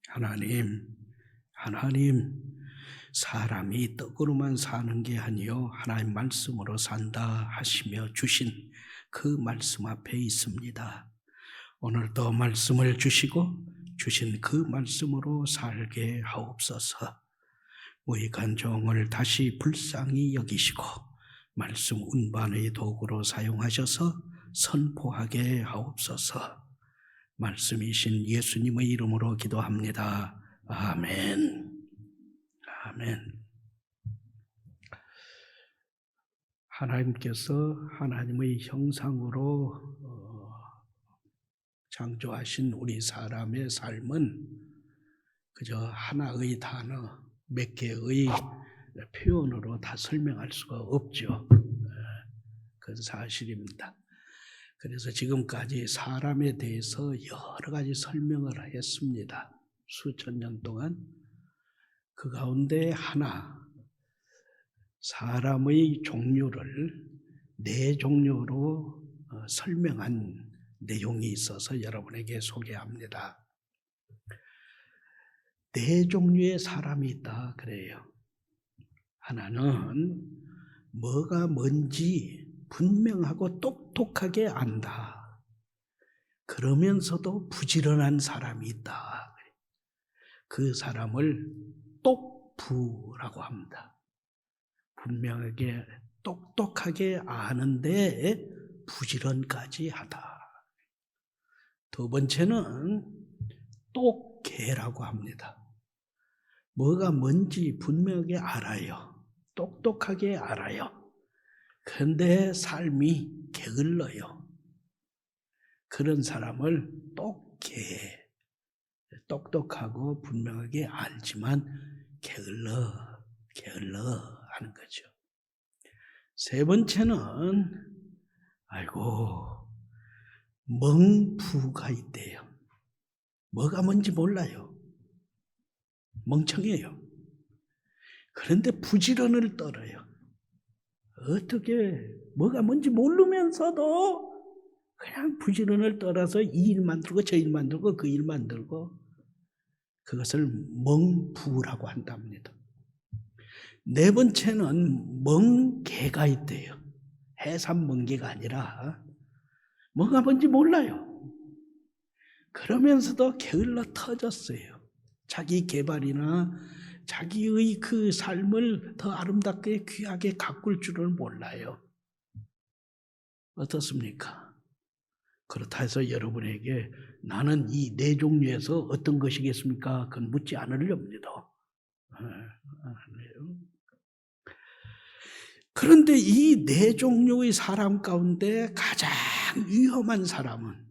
하나님, 사람이 떡으로만 사는 게 아니요 하나님 말씀으로 산다 하시며 주신 그 말씀 앞에 있습니다. 오늘도 말씀을 주시고 주신 그 말씀으로 살게 하옵소서. 무익한 종을 다시 불쌍히 여기시고 말씀 운반의 도구로 사용하셔서 선포하게 하옵소서. 말씀이신 예수님의 이름으로 기도합니다. 아멘. 아멘. 하나님께서 하나님의 형상으로 창조하신 우리 사람의 삶은 그저 하나의 단어, 몇 개의 표현으로 다 설명할 수가 없죠. 그건 사실입니다. 그래서 지금까지 사람에 대해서 여러 가지 설명을 했습니다. 수천 년 동안. 그 가운데 하나, 사람의 종류를 4종류로 설명한 내용이 있어서 여러분에게 소개합니다. 4종류의 사람이 있다 그래요. 하나는 뭐가 뭔지 분명하고 똑똑하게 안다. 그러면서도 부지런한 사람이 있다. 그 사람을 똑부라고 합니다. 분명하게 똑똑하게 아는데 부지런까지 하다. 두 번째는 똑개라고 합니다. 뭐가 뭔지 분명하게 알아요. 똑똑하게 알아요. 그런데 삶이 게을러요. 그런 사람을 똑개, 똑똑하고 분명하게 알지만 게을러 하는 거죠. 세 번째는 멍부가 있대요. 뭐가 뭔지 몰라요. 멍청해요. 그런데 부지런을 떨어요. 어떻게 뭐가 뭔지 모르면서도 그냥 부지런을 떨어서 이 일 만들고 저 일 만들고 그 일 만들고 그것을 멍부라고 한답니다. 네 번째는 멍개가 있대요. 해산 멍개가 아니라 뭐가 뭔지 몰라요. 그러면서도 게을러 터졌어요. 자기 개발이나 자기의 그 삶을 더 아름답게 귀하게 가꿀 줄을 몰라요. 어떻습니까? 그렇다 해서 여러분에게 나는 이 4종류에서 어떤 것이겠습니까? 그건 묻지 않으렵니다. 그런데 이 4종류의 사람 가운데 가장 위험한 사람은,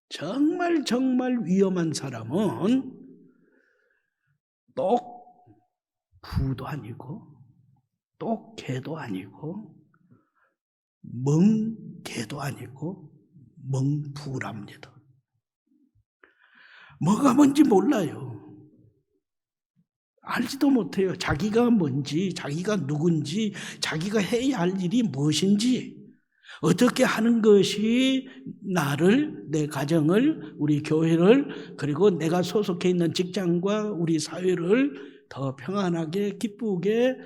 정말 위험한 사람은 똑부도 아니고 똑개도 아니고 멍개도 아니고 멍부랍니다. 뭐가 뭔지 몰라요. 알지도 못해요. 자기가 뭔지, 자기가 누군지, 자기가 해야 할 일이 무엇인지, 어떻게 하는 것이 나를, 내 가정을, 우리 교회를, 그리고 내가 소속해 있는 직장과 우리 사회를 더 평안하게 기쁘게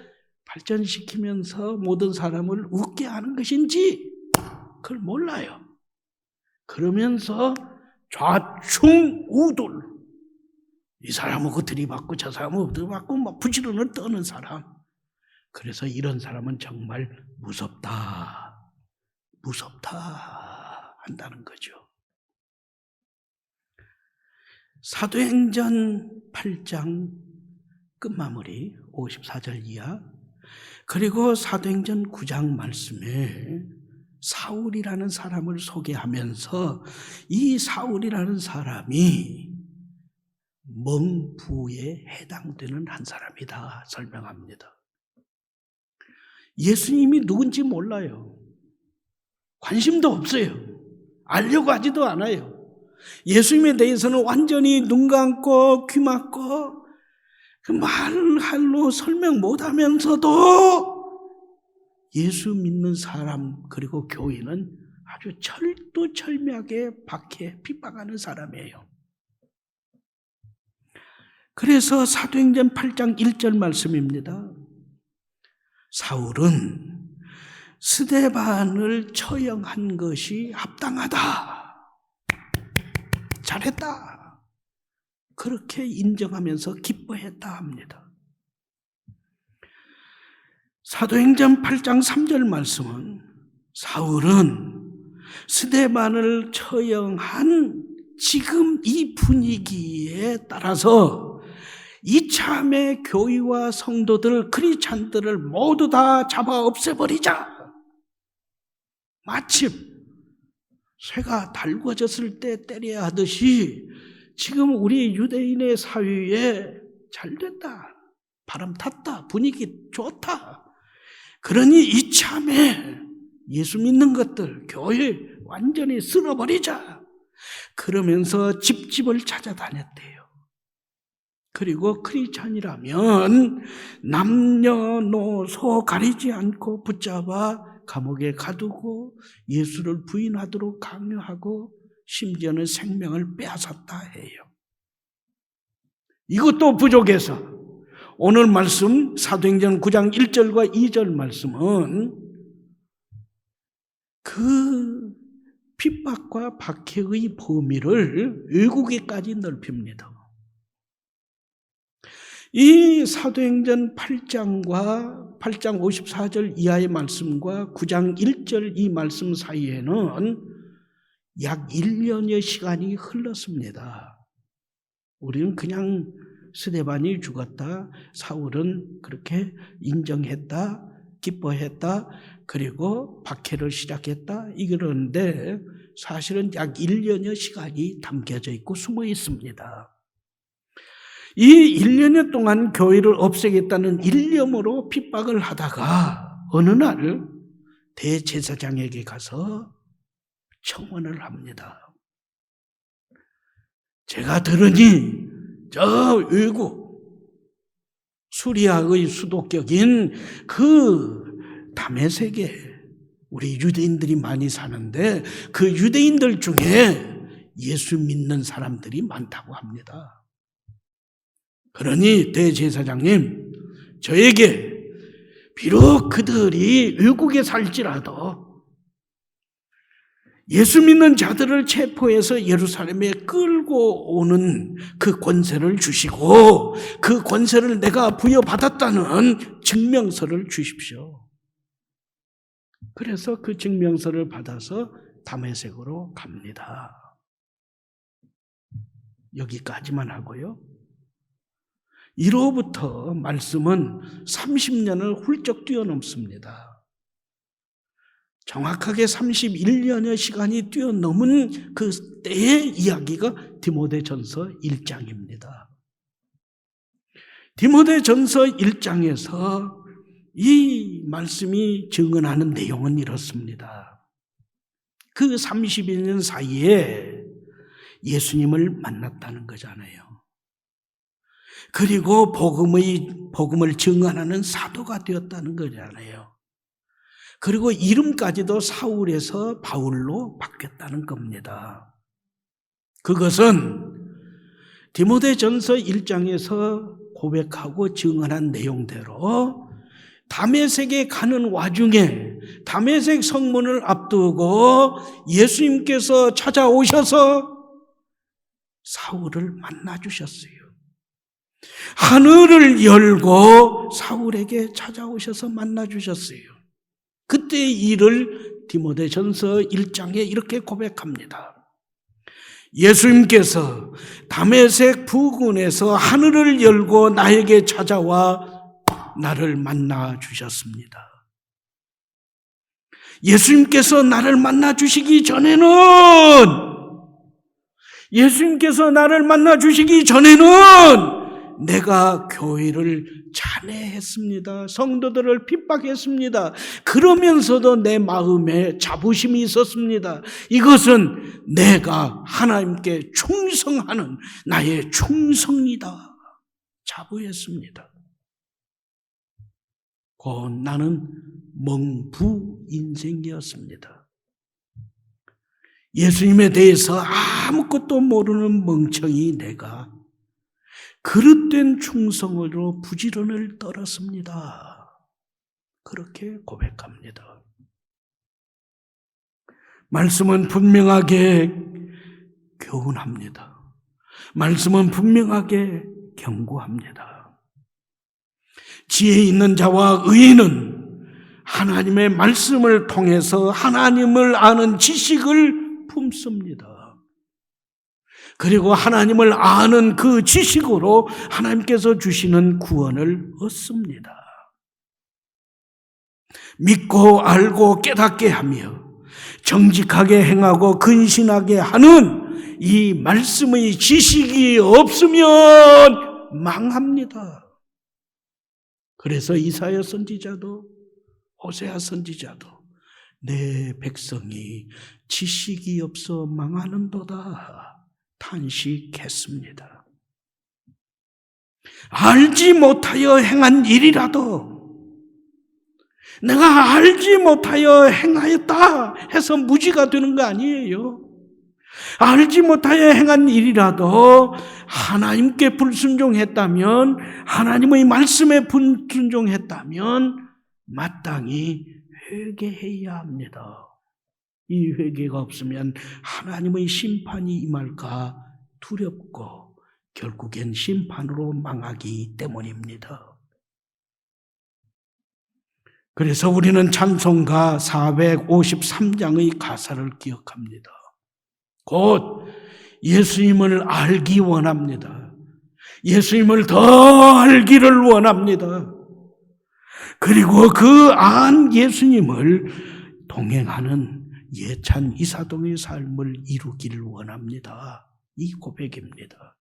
발전시키면서 모든 사람을 웃게 하는 것인지 그걸 몰라요. 그러면서 좌충우돌, 이 사람하고 들이받고 저 사람하고 들이받고 막 부지런을 떠는 사람. 그래서 이런 사람은 정말 무섭다 한다는 거죠. 사도행전 8장 끝마무리 54절 이하, 그리고 사도행전 9장 말씀에 사울이라는 사람을 소개하면서 이 사울이라는 사람이 멍부에 해당되는 한 사람이다 설명합니다. 예수님이 누군지 몰라요. 관심도 없어요. 알려고 하지도 않아요. 예수님에 대해서는 완전히 눈 감고 귀 막고 그 말로 설명 못하면서도 예수 믿는 사람 그리고 교인은 아주 철두철미하게 박해 핍박하는 사람이에요. 그래서 사도행전 8장 1절 말씀입니다. 사울은 스데반을 처형한 것이 합당하다, 잘했다, 그렇게 인정하면서 기뻐했다 합니다. 사도행전 8장 3절 말씀은 사울은 스데반을 처형한 지금 이 분위기에 따라서 이참에 교회와 성도들, 크리스찬들을 모두 다 잡아 없애버리자. 마침 쇠가 달궈졌을 때 때려야 하듯이 지금 우리 유대인의 사회에 잘 됐다, 바람 탔다, 분위기 좋다, 그러니 이참에 예수 믿는 것들, 교회 완전히 쓸어버리자. 그러면서 집집을 찾아다녔대요. 그리고 크리스찬이라면 남녀노소 가리지 않고 붙잡아 감옥에 가두고 예수를 부인하도록 강요하고 심지어는 생명을 빼앗았다 해요. 이것도 부족해서 오늘 말씀 사도행전 9장 1절과 2절 말씀은 그 핍박과 박해의 범위를 외국에까지 넓힙니다. 이 사도행전 8장과 8장 54절 이하의 말씀과 9장 1절 이 말씀 사이에는 약 1년여 시간이 흘렀습니다. 우리는 그냥 스데반이 죽었다, 사울은 그렇게 인정했다, 기뻐했다, 그리고 박해를 시작했다, 이러는데 사실은 약 1년여 시간이 담겨져 있고 숨어 있습니다. 이 1년여 동안 교회를 없애겠다는 일념으로 핍박을 하다가 어느 날 대제사장에게 가서 청원을 합니다. 제가 들으니 저 외국 수리아의 수도격인 그 다메섹에 우리 유대인들이 많이 사는데 그 유대인들 중에 예수 믿는 사람들이 많다고 합니다. 그러니 대제사장님, 저에게 비록 그들이 외국에 살지라도 예수 믿는 자들을 체포해서 예루살렘에 끌고 오는 그 권세를 주시고 그 권세를 내가 부여받았다는 증명서를 주십시오. 그래서 그 증명서를 받아서 다메섹으로 갑니다. 여기까지만 하고요. 이로부터 말씀은 30년을 훌쩍 뛰어넘습니다. 정확하게 31년의 시간이 뛰어넘은 그 때의 이야기가 디모데전서 1장입니다. 디모데전서 1장에서 이 말씀이 증언하는 내용은 이렇습니다. 그 32년 사이에 예수님을 만났다는 거잖아요. 그리고 복음을 증언하는 사도가 되었다는 거잖아요. 그리고 이름까지도 사울에서 바울로 바뀌었다는 겁니다. 그것은 디모데전서 1장에서 고백하고 증언한 내용대로 다메섹에 가는 와중에 다메섹 성문을 앞두고 예수님께서 찾아오셔서 사울을 만나주셨어요. 하늘을 열고 사울에게 찾아오셔서 만나주셨어요. 그때의 일을 디모데전서 1장에 이렇게 고백합니다. 예수님께서 다메섹 부근에서 하늘을 열고 나에게 찾아와 나를 만나주셨습니다. 예수님께서 나를 만나주시기 전에는 내가 교회를 잔해했습니다. 성도들을 핍박했습니다. 그러면서도 내 마음에 자부심이 있었습니다. 이것은 내가 하나님께 충성하는 나의 충성이다. 자부했습니다. 곧 나는 멍부 인생이었습니다. 예수님에 대해서 아무것도 모르는 멍청이 내가 그릇된 충성으로 부지런을 떨었습니다. 그렇게 고백합니다. 말씀은 분명하게 교훈합니다. 말씀은 분명하게 경고합니다. 지혜 있는 자와 의인은 하나님의 말씀을 통해서 하나님을 아는 지식을 품습니다. 그리고 하나님을 아는 그 지식으로 하나님께서 주시는 구원을 얻습니다. 믿고 알고 깨닫게 하며 정직하게 행하고 근신하게 하는 이 말씀의 지식이 없으면 망합니다. 그래서 이사야 선지자도 호세아 선지자도 내 백성이 지식이 없어 망하는도다 탄식했습니다. 알지 못하여 행한 일이라도 내가 알지 못하여 행하였다 해서 무지가 되는 거 아니에요. 알지 못하여 행한 일이라도 하나님께 불순종했다면, 하나님의 말씀에 불순종했다면 마땅히 회개해야 합니다. 이 회개가 없으면 하나님의 심판이 임할까 두렵고 결국엔 심판으로 망하기 때문입니다. 그래서 우리는 찬송가 453장의 가사를 기억합니다. 곧 예수님을 알기 원합니다. 예수님을 더 알기를 원합니다. 그리고 그 안 예수님을 동행하는 예찬 이사동의 삶을 이루기를 원합니다. 이 고백입니다.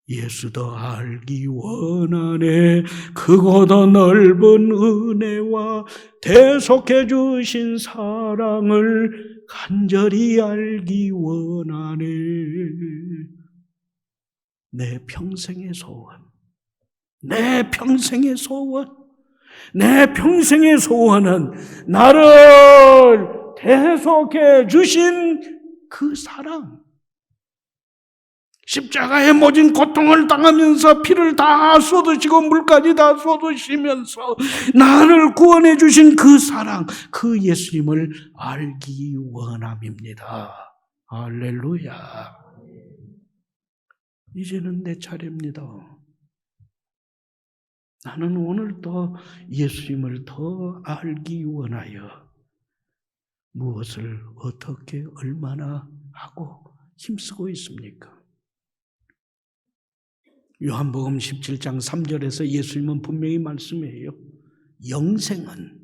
예수 더 알기 원하네. 크고 더 넓은 은혜와 대속해 주신 사랑을 간절히 알기 원하네. 내 평생의 소원, 내 평생의 소원, 내 평생의 소원은 나를 대속해 주신 그 사랑, 십자가의 모진 고통을 당하면서 피를 다 쏟으시고 물까지 다 쏟으시면서 나를 구원해 주신 그 사랑, 그 예수님을 알기 원함입니다. 할렐루야. 이제는 내 차례입니다. 나는 오늘도 예수님을 더 알기 원하여 무엇을 어떻게 얼마나 하고 힘쓰고 있습니까? 요한복음 17장 3절에서 예수님은 분명히 말씀해요. 영생은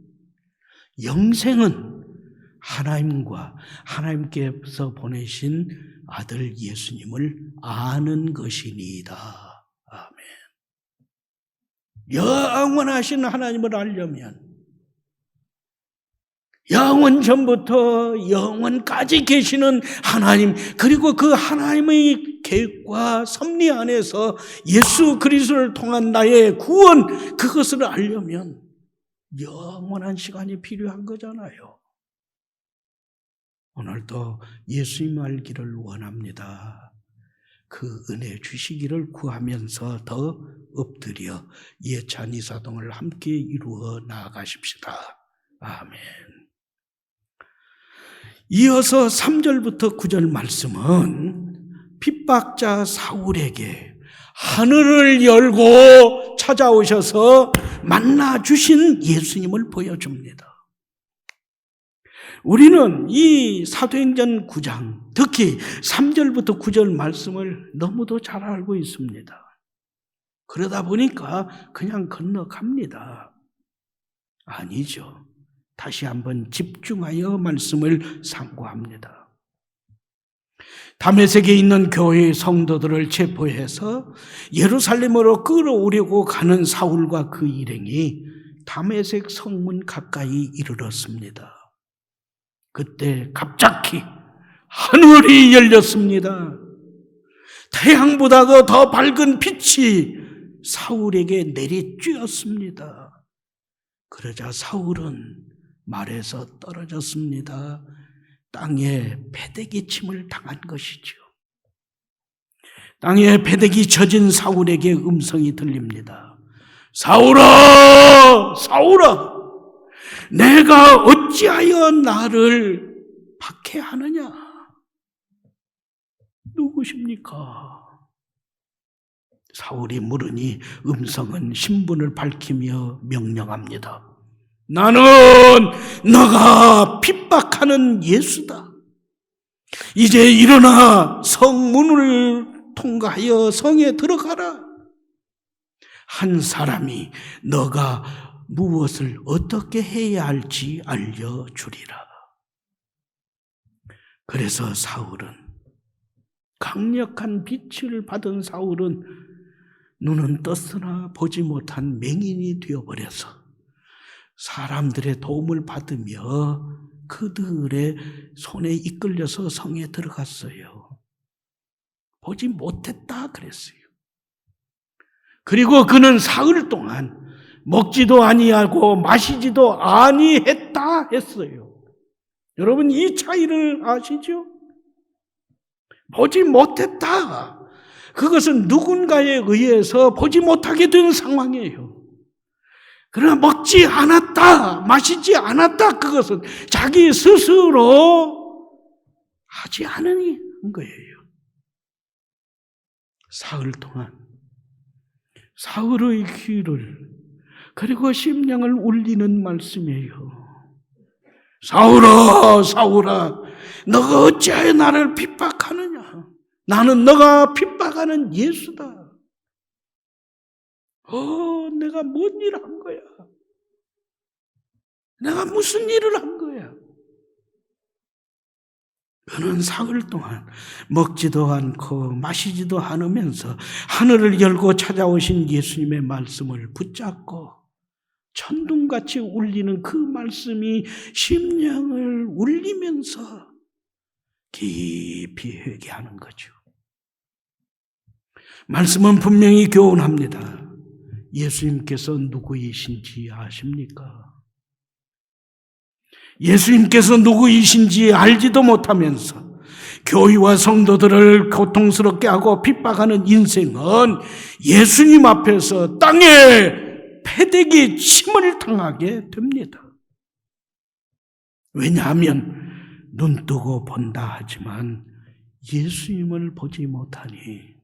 하나님과 하나님께서 보내신 아들 예수님을 아는 것이니이다. 아멘. 영원하신 하나님을 알려면 영원 전부터 영원까지 계시는 하나님, 그리고 그 하나님의 계획과 섭리 안에서 예수 그리스도를 통한 나의 구원, 그것을 알려면 영원한 시간이 필요한 거잖아요. 오늘도 예수님 알기를 원합니다. 그 은혜 주시기를 구하면서 더 엎드려 예찬 이사동을 함께 이루어 나아가십시다. 아멘. 이어서 3절부터 9절 말씀은 핍박자 사울에게 하늘을 열고 찾아오셔서 만나 주신 예수님을 보여줍니다. 우리는 이 사도행전 9장, 특히 3절부터 9절 말씀을 너무도 잘 알고 있습니다. 그러다 보니까 그냥 건너갑니다. 아니죠. 다시 한번 집중하여 말씀을 상고합니다. 다메섹에 있는 교회의 성도들을 체포해서 예루살렘으로 끌어오려고 가는 사울과 그 일행이 다메섹 성문 가까이 이르렀습니다. 그때 갑자기 하늘이 열렸습니다. 태양보다도 더 밝은 빛이 사울에게 내리쬐었습니다. 그러자 사울은 말에서 떨어졌습니다. 땅에 패대기침을 당한 것이죠. 땅에 패대기 젖은 사울에게 음성이 들립니다. 사울아, 사울아, 내가 어찌하여 나를 박해하느냐? 누구십니까? 사울이 물으니 음성은 신분을 밝히며 명령합니다. 나는 너가 핍박하는 예수다. 이제 일어나 성문을 통과하여 성에 들어가라. 한 사람이 너가 무엇을 어떻게 해야 할지 알려주리라. 그래서 사울은, 강력한 빛을 받은 사울은 눈은 떴으나 보지 못한 맹인이 되어버려서 사람들의 도움을 받으며 그들의 손에 이끌려서 성에 들어갔어요. 보지 못했다 그랬어요. 그리고 그는 사흘 동안 먹지도 아니하고 마시지도 아니했다 했어요. 여러분, 이 차이를 아시죠? 보지 못했다. 그것은 누군가에 의해서 보지 못하게 된 상황이에요. 그러나 먹지 않았다, 마시지 않았다, 그것은 자기 스스로 하지 않으니 한 거예요. 사흘 동안 사울의 귀를, 그리고 심령을 울리는 말씀이에요. 사울아, 사울아, 너가 어찌하여 나를 핍박하느냐? 나는 너가 핍박하는 예수다. 내가 뭔 일을 한 거야? 내가 무슨 일을 한 거야? 그는 사흘 동안 먹지도 않고 마시지도 않으면서 하늘을 열고 찾아오신 예수님의 말씀을 붙잡고 천둥같이 울리는 그 말씀이 심령을 울리면서 깊이 회개하는 거죠. 말씀은 분명히 교훈합니다. 예수님께서 누구이신지 아십니까? 예수님께서 누구이신지 알지도 못하면서 교회와 성도들을 고통스럽게 하고 핍박하는 인생은 예수님 앞에서 땅에 패대기 침을 당하게 됩니다. 왜냐하면 눈뜨고 본다 하지만 예수님을 보지 못하니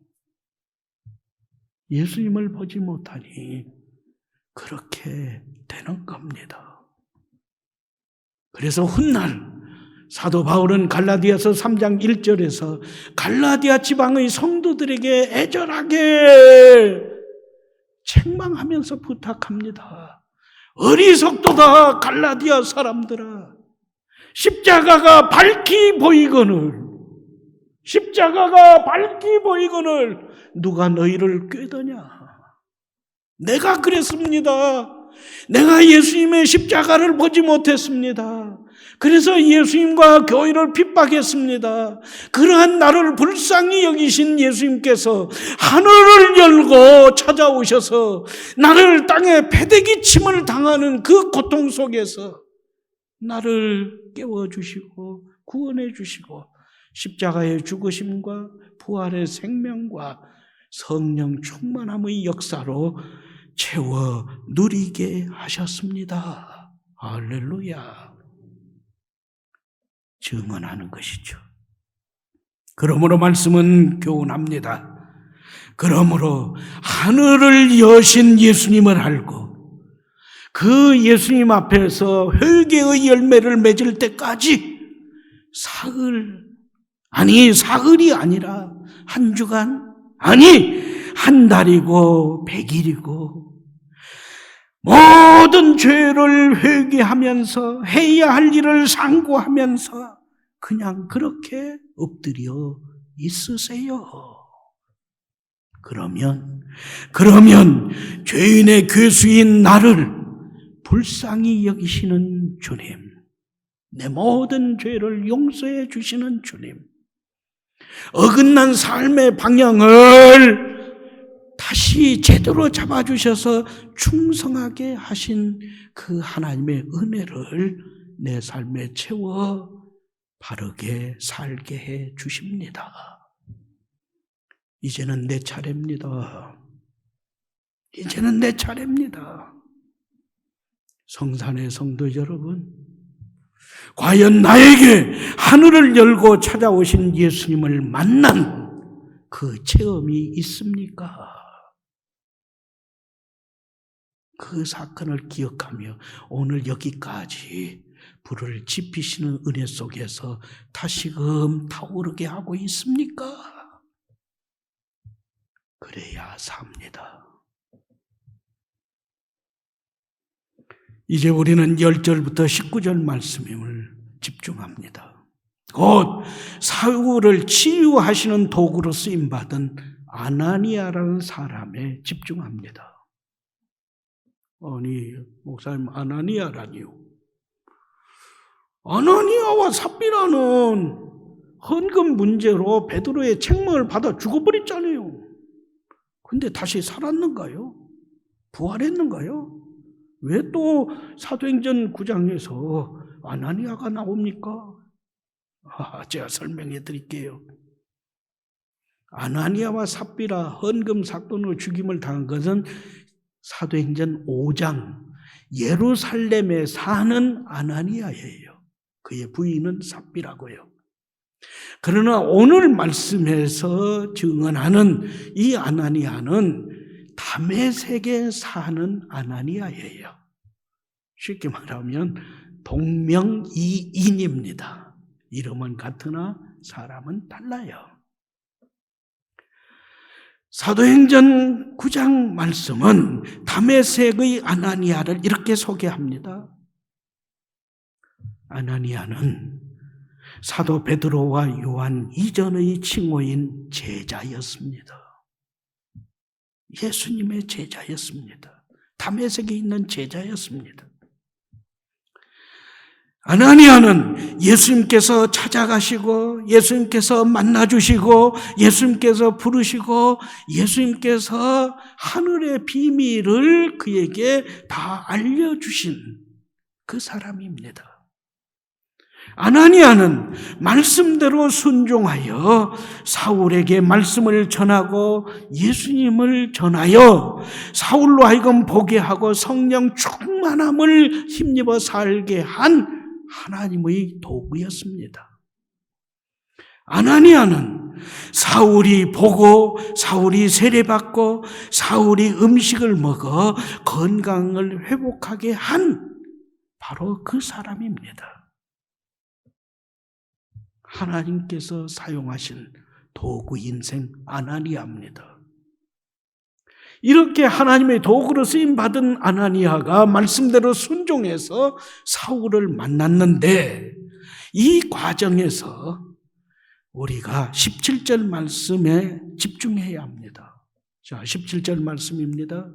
그렇게 되는 겁니다. 그래서 훗날 사도 바울은 갈라디아서 3장 1절에서 갈라디아 지방의 성도들에게 애절하게 책망하면서 부탁합니다. 어리석도다 갈라디아 사람들아. 십자가가 밝히 보이거늘 누가 너희를 꾀더냐? 내가 그랬습니다. 내가 예수님의 십자가를 보지 못했습니다. 그래서 예수님과 교회를 핍박했습니다. 그러한 나를 불쌍히 여기신 예수님께서 하늘을 열고 찾아오셔서 나를 땅에 패대기 침을 당하는 그 고통 속에서 나를 깨워주시고 구원해 주시고 십자가의 죽으심과 부활의 생명과 성령 충만함의 역사로 채워 누리게 하셨습니다. 할렐루야. 증언하는 것이죠. 그러므로 말씀은 교훈합니다. 그러므로 하늘을 여신 예수님을 알고 그 예수님 앞에서 회개의 열매를 맺을 때까지 사흘이 아니라 한 주간, 한 달이고 100일이고 모든 죄를 회개하면서 해야 할 일을 상고하면서 그냥 그렇게 엎드려 있으세요. 그러면 죄인의 괴수인 나를 불쌍히 여기시는 주님, 내 모든 죄를 용서해 주시는 주님, 어긋난 삶의 방향을 다시 제대로 잡아주셔서 충성하게 하신 그 하나님의 은혜를 내 삶에 채워 바르게 살게 해 주십니다. 이제는 내 차례입니다. 이제는 내 차례입니다. 성산의 성도 여러분, 과연 나에게 하늘을 열고 찾아오신 예수님을 만난 그 체험이 있습니까? 그 사건을 기억하며 오늘 여기까지 불을 지피시는 은혜 속에서 다시금 타오르게 하고 있습니까? 그래야 삽니다. 이제 우리는 10절부터 19절 말씀을 집중합니다. 곧 사울을 치유하시는 도구로 쓰임받은 아나니아라는 사람에 집중합니다. 아니, 목사님, 아나니아라니요? 아나니아와 삽비라는 헌금 문제로 베드로의 책망을 받아 죽어버렸잖아요. 근데 다시 살았는가요? 부활했는가요? 왜 또 사도행전 9장에서 아나니아가 나옵니까? 제가 설명해 드릴게요. 아나니아와 삽비라 헌금 사건으로 죽임을 당한 것은 사도행전 5장 예루살렘에 사는 아나니아예요. 그의 부인은 삽비라고요. 그러나 오늘 말씀에서 증언하는 이 아나니아는 다메섹에 사는 아나니아예요. 쉽게 말하면 동명이인입니다. 이름은 같으나 사람은 달라요. 사도행전 9장 말씀은 다메섹의 아나니아를 이렇게 소개합니다. 아나니아는 사도 베드로와 요한 이전의 칭호인 제자였습니다. 예수님의 제자였습니다. 다메섹에 있는 제자였습니다. 아나니아는 예수님께서 찾아가시고 예수님께서 만나주시고 예수님께서 부르시고 예수님께서 하늘의 비밀을 그에게 다 알려주신 그 사람입니다. 아나니아는 말씀대로 순종하여 사울에게 말씀을 전하고 예수님을 전하여 사울로 하여금 보게 하고 성령 충만함을 힘입어 살게 한 하나님의 도구였습니다. 아나니아는 사울이 보고 사울이 세례받고 사울이 음식을 먹어 건강을 회복하게 한 바로 그 사람입니다. 하나님께서 사용하신 도구 인생 아나니아입니다. 이렇게 하나님의 도구로 쓰임받은 아나니아가 말씀대로 순종해서 사울을 만났는데 이 과정에서 우리가 17절 말씀에 집중해야 합니다. 자, 17절 말씀입니다.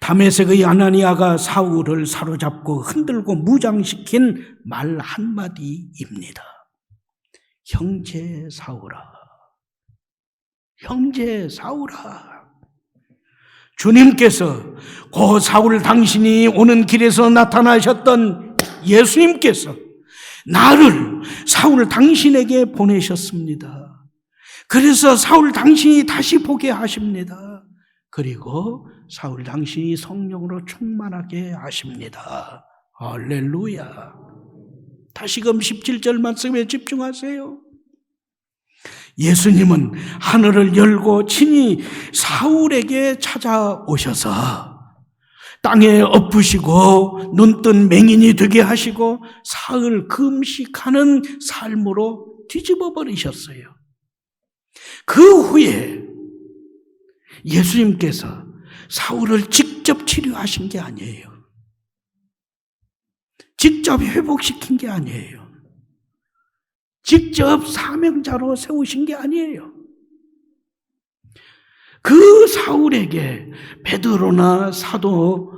다메섹의 아나니아가 사울을 사로잡고 흔들고 무장시킨 말 한마디입니다. 형제 사울아, 형제 사울아. 주님께서 고 사울 당신이 오는 길에서 나타나셨던 예수님께서 나를 사울 당신에게 보내셨습니다. 그래서 사울 당신이 다시 보게 하십니다. 그리고 사울 당신이 성령으로 충만하게 하십니다. 할렐루야. 다시금 17절 말씀에 집중하세요. 예수님은 하늘을 열고 친히 사울에게 찾아오셔서 땅에 엎으시고 눈뜬 맹인이 되게 하시고 사흘 금식하는 삶으로 뒤집어 버리셨어요. 그 후에 예수님께서 사울을 직접 치료하신 게 아니에요. 직접 회복시킨 게 아니에요. 직접 사명자로 세우신 게 아니에요. 그 사울에게 베드로나 사도,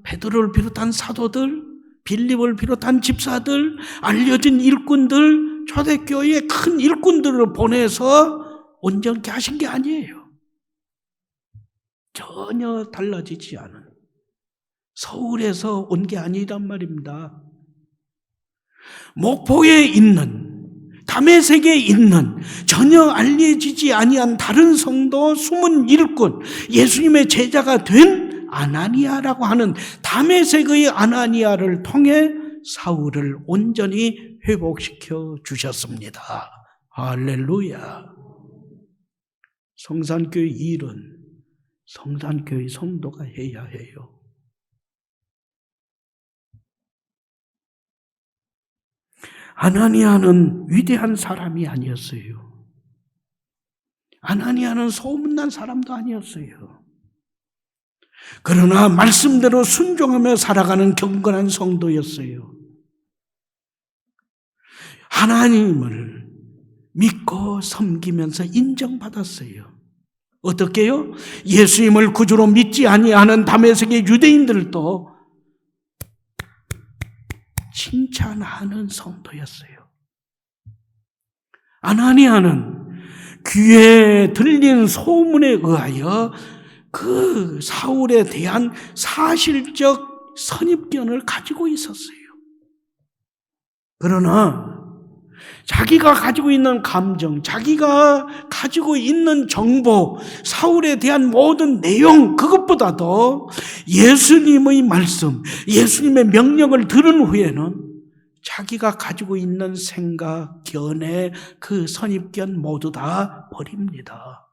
베드로를 비롯한 사도들, 빌립을 비롯한 집사들, 알려진 일꾼들, 초대교회의 큰 일꾼들을 보내서 온전케 하신 게 아니에요. 전혀 달라지지 않은 서울에서 온 게 아니란 말입니다. 목포에 있는 다메섹에 있는 전혀 알려지지 아니한 다른 성도 숨은 일꾼, 예수님의 제자가 된 아나니아라고 하는 다메섹의 아나니아를 통해 사울을 온전히 회복시켜 주셨습니다. 할렐루야. 성산교회 일은 성산교회 성도가 해야 해요. 아나니아는 위대한 사람이 아니었어요. 아나니아는 소문난 사람도 아니었어요. 그러나 말씀대로 순종하며 살아가는 경건한 성도였어요. 하나님을 믿고 섬기면서 인정받았어요. 어떻게요? 예수님을 구주로 믿지 아니하는 다메섹의 유대인들도 칭찬하는 성도였어요. 아나니아는 귀에 들린 소문에 의하여 그 사울에 대한 사실적 선입견을 가지고 있었어요. 그러나 자기가 가지고 있는 감정, 자기가 가지고 있는 정보, 사울에 대한 모든 내용, 그것보다도 예수님의 말씀, 예수님의 명령을 들은 후에는 자기가 가지고 있는 생각, 견해, 그 선입견 모두 다 버립니다.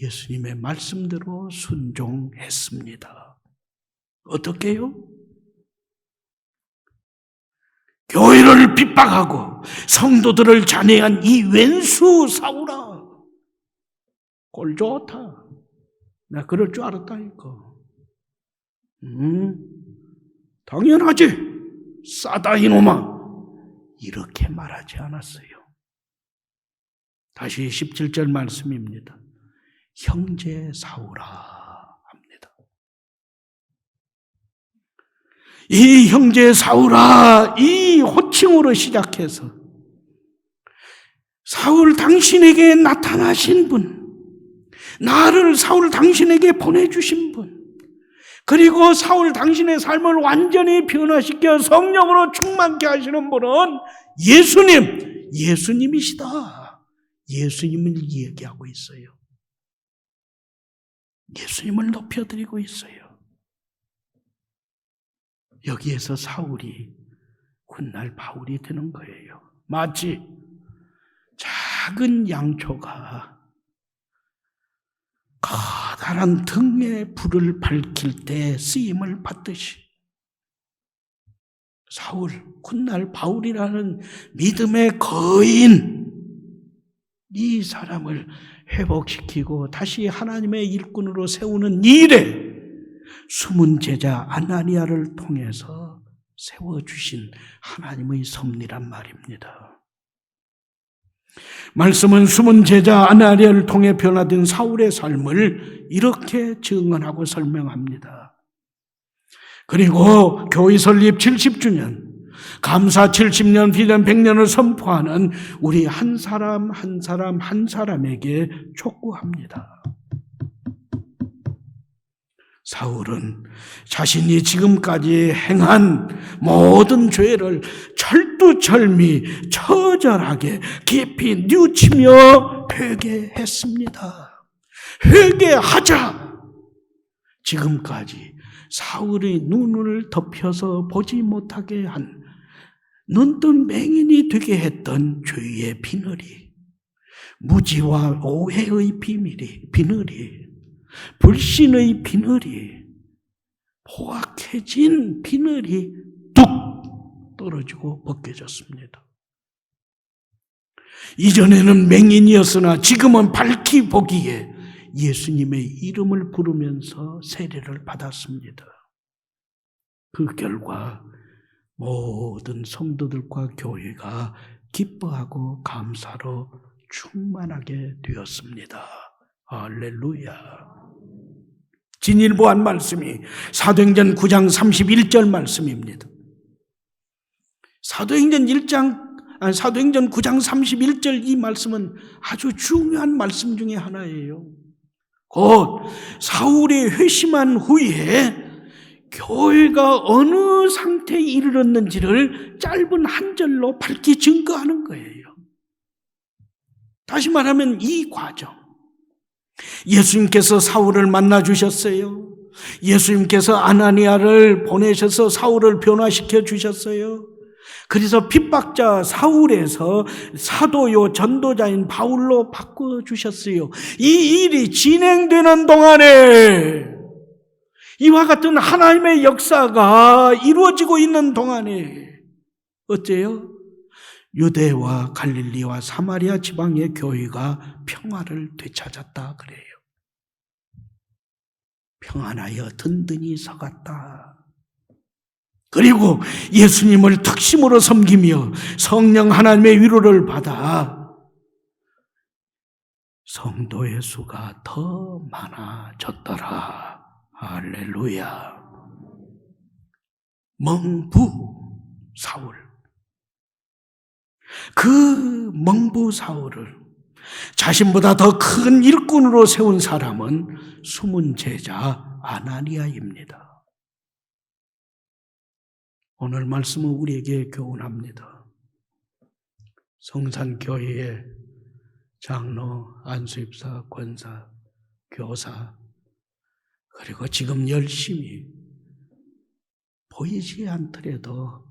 예수님의 말씀대로 순종했습니다. 어떻게 해요? 교회를 핍박하고 성도들을 잔해한 이 왼수 사울아, 꼴 좋다. 나 그럴 줄 알았다니까. 당연하지. 싸다 이놈아. 이렇게 말하지 않았어요. 다시 17절 말씀입니다. 형제 사울아. 이 형제 사울아, 이 호칭으로 시작해서 사울 당신에게 나타나신 분, 나를 사울 당신에게 보내주신 분, 그리고 사울 당신의 삶을 완전히 변화시켜 성령으로 충만케 하시는 분은 예수님이시다. 예수님을 얘기하고 있어요. 예수님을 높여드리고 있어요. 여기에서 사울이 훗날 바울이 되는 거예요. 마치 작은 양초가 커다란 등에 불을 밝힐 때 쓰임을 받듯이 사울, 훗날 바울이라는 믿음의 거인, 이 사람을 회복시키고 다시 하나님의 일꾼으로 세우는 일에 숨은 제자 아나니아를 통해서 세워주신 하나님의 섭리란 말입니다. 말씀은 숨은 제자 아나니아를 통해 변화된 사울의 삶을 이렇게 증언하고 설명합니다. 그리고 교회 설립 70주년, 감사 70년, 비전 100년을 선포하는 우리 한 사람 한 사람에게 촉구합니다. 사울은 자신이 지금까지 행한 모든 죄를 철두철미 처절하게 깊이 뉘우치며 회개했습니다. 회개하자! 지금까지 사울의 눈을 덮여서 보지 못하게 한 눈뜬 맹인이 되게 했던 죄의 비늘이, 무지와 오해의 비늘이, 불신의 비늘이, 포악해진 비늘이 뚝 떨어지고 벗겨졌습니다. 이전에는 맹인이었으나 지금은 밝히 보기에 예수님의 이름을 부르면서 세례를 받았습니다. 그 결과 모든 성도들과 교회가 기뻐하고 감사로 충만하게 되었습니다. 할렐루야. 진일보한 말씀이 사도행전 9장 31절 말씀입니다. 사도행전 9장 31절 이 말씀은 아주 중요한 말씀 중에 하나예요. 곧 사울이 회심한 후에 교회가 어느 상태에 이르렀는지를 짧은 한 절로 밝히 증거하는 거예요. 다시 말하면 이 과정. 예수님께서 사울을 만나 주셨어요. 예수님께서 아나니아를 보내셔서 사울을 변화시켜 주셨어요. 그래서 핍박자 사울에서 사도요 전도자인 바울로 바꿔주셨어요. 이 일이 진행되는 동안에, 이와 같은 하나님의 역사가 이루어지고 있는 동안에 어째요? 유대와 갈릴리와 사마리아 지방의 교회가 평화를 되찾았다 그래요. 평안하여 든든히 서갔다. 그리고 예수님을 특심으로 섬기며 성령 하나님의 위로를 받아 성도의 수가 더 많아졌더라. 할렐루야. 멍부 사울, 그 멍부 사울을 자신보다 더 큰 일꾼으로 세운 사람은 숨은 제자 아나니아입니다. 오늘 말씀은 우리에게 교훈합니다. 성산교회의 장로, 안수입사, 권사, 교사, 그리고 지금 열심히 보이지 않더라도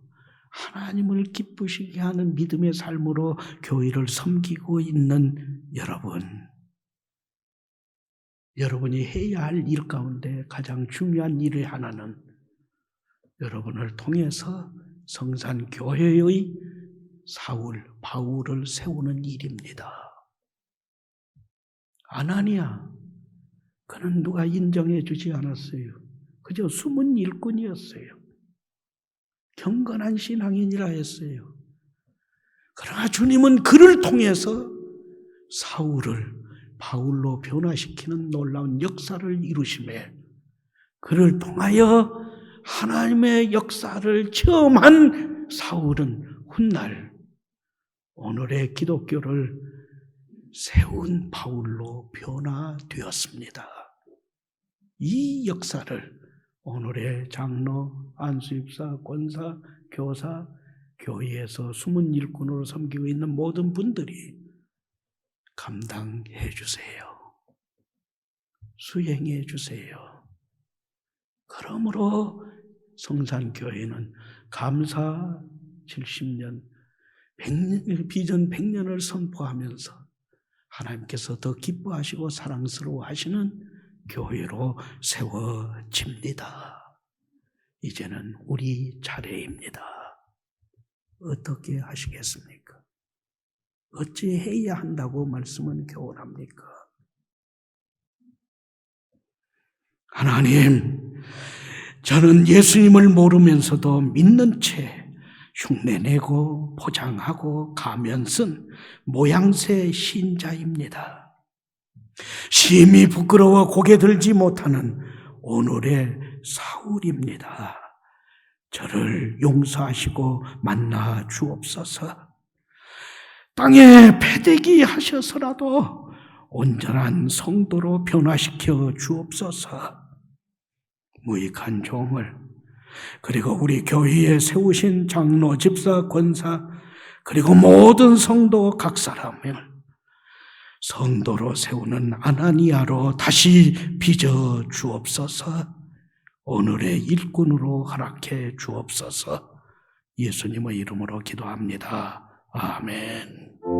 하나님을 기쁘시게 하는 믿음의 삶으로 교회를 섬기고 있는 여러분이 해야 할 일 가운데 가장 중요한 일의 하나는 여러분을 통해서 성산교회의 사울, 바울을 세우는 일입니다. 아나니아, 그는 누가 인정해 주지 않았어요. 그저 숨은 일꾼이었어요. 경건한 신앙인이라 했어요. 그러나 주님은 그를 통해서 사울을 바울로 변화시키는 놀라운 역사를 이루심에, 그를 통하여 하나님의 역사를 체험한 사울은 훗날 오늘의 기독교를 세운 바울로 변화되었습니다. 이 역사를 오늘의 장로, 안수입사, 권사, 교사, 교회에서 숨은 일꾼으로 섬기고 있는 모든 분들이 감당해 주세요. 수행해 주세요. 그러므로 성산교회는 감사 70년, 비전 100년을 선포하면서 하나님께서 더 기뻐하시고 사랑스러워 하시는 교회로 세워집니다. 이제는 우리 차례입니다. 어떻게 하시겠습니까? 어찌 해야 한다고 말씀은 교훈합니까? 하나님, 저는 예수님을 모르면서도 믿는 채 흉내내고 포장하고 가면 쓴 모양새 신자입니다. 심히 부끄러워 고개 들지 못하는 오늘의 사울입니다. 저를 용서하시고 만나 주옵소서. 땅에 패대기 하셔서라도 온전한 성도로 변화시켜 주옵소서. 무익한 종을, 그리고 우리 교회에 세우신 장로, 집사, 권사, 그리고 모든 성도 각 사람을 성도로 세우는 아나니아로 다시 빚어 주옵소서. 오늘의 일꾼으로 허락해 주옵소서. 예수님의 이름으로 기도합니다. 아멘.